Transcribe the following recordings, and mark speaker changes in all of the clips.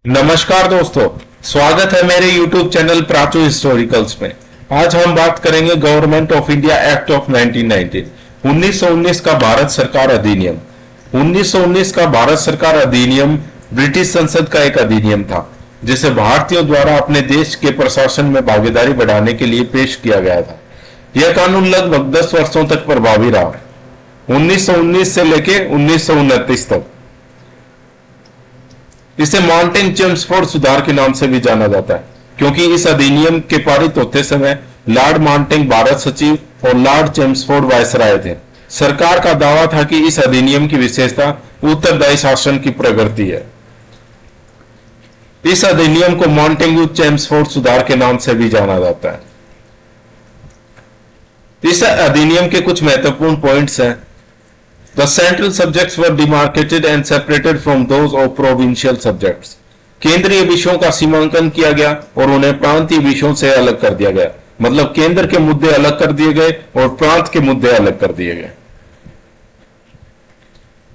Speaker 1: नमस्कार दोस्तों, स्वागत है मेरे YouTube चैनल प्राचू हिस्टोरिकल्स में। आज हम बात करेंगे government of India act of 1919, 1919 का भारत सरकार अधिनियम। 1919 का भारत सरकार अधिनियम ब्रिटिश संसद का एक अधिनियम था, जिसे भारतीयों द्वारा अपने देश के प्रशासन में भागीदारी बढ़ाने के लिए पेश किया गया था। यह कानून लगभग 10 वर्षों तक प्रभावी रहा, 1919 से लेकर 1929 तक। इसे माउंटेन चेम्सफोर्ड सुधार के नाम से भी जाना जाता है, क्योंकि इस अधिनियम के पारित होते समय लॉर्ड माउंटेन भारत सचिव और लॉर्ड चेम्सफोर्ड वायसराय थे। सरकार का दावा था कि इस अधिनियम की विशेषता उत्तरदायी शासन की प्रगति है। इस अधिनियम को माउंटेन्यू चेम्सफोर्ड सुधार के नाम से भी जाना जाता है। इस अधिनियम के कुछ महत्वपूर्ण पॉइंट्स हैं। The central subjects were demarcated and separated from those of provincial subjects. केंद्रीय विषयों का सीमांकन किया गया और उन्हें प्रांतीय विषयों से अलग कर दिया गया। मतलब केंद्र के मुद्दे अलग कर दिए गए और प्रांत के मुद्दे अलग कर दिए गए।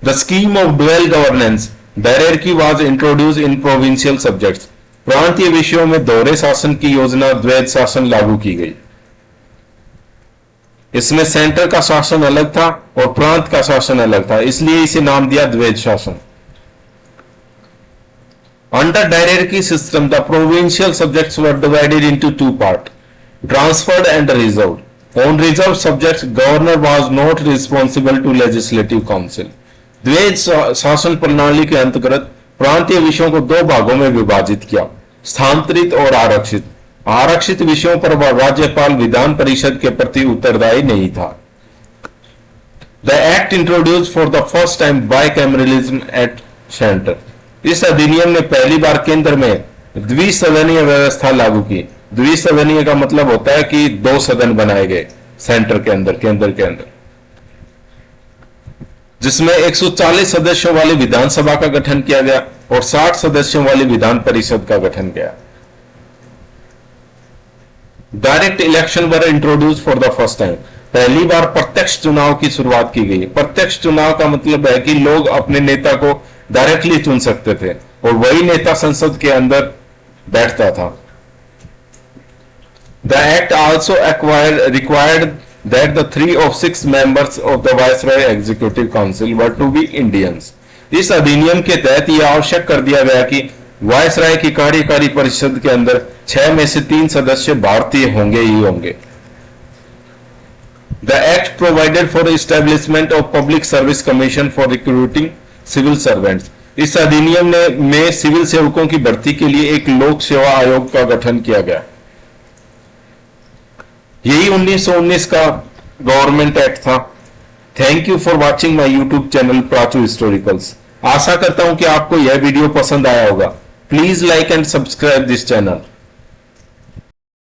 Speaker 1: The scheme of dual governance hierarchy was introduced in provincial subjects. प्रांतीय विषयों में दोहरे शासन की योजना द्वैध शासन लागू की गई। इसमें सेंटर का शासन अलग था और प्रांत का शासन अलग था, इसलिए इसे नाम दिया द्वैध शासन। Under directory system the provincial subjects were divided into two part, transferred and reserved. On reserve subjects governor was not responsible to legislative council. द्वैध शासन प्रणाली के अंतर्गत प्रांतीय विषयों को दो भागों में विभाजित किया, स्थानांतरित और आरक्षित। आरक्षित विषयों पर राज्यपाल विधान परिषद के प्रति उत्तरदायी नहीं था। The act introduce for the first time bicameralism at centre. इस अधिनियम ने पहली बार केंद्र में द्विसदनीय व्यवस्था लागू की। द्विसदनीय का मतलब होता है कि दो सदन बनाए गए सेंटर के अंदर, केंद्र के अंदर, जिसमें 140 सदस्यों वाली विधानसभा का गठन किया गया और 60 सदस्यों वाली विधान परिषद का गठन किया। Direct election were introduce for the first time. पहली बार प्रत्यक्ष चुनाव की शुरुआत की गई। प्रत्यक्ष चुनाव का मतलब है कि लोग अपने नेता को डायरेक्टली चुन सकते थे और वही नेता संसद के अंदर बैठता था। The act also required that the 3 of 6 members of the Viceroy Executive Council were to be Indians. इस अधिनियम के तहत यह आवश्यक कर दिया गया कि वायसराय की कार्यकारी परिषद के अंदर 6 में से 3 सदस्य भारतीय होंगे ही होंगे। The act provided for establishment of public service commission for recruiting civil servants. इस अधिनियम में सिविल सेवकों की भर्ती के लिए एक लोक सेवा आयोग का गठन किया गया। यही 1919 का गवर्नमेंट एक्ट था। Thank you for watching my YouTube channel Prachu historicals. आशा करता हूं कि आपको यह वीडियो पसंद आया होगा। Please like and subscribe this channel.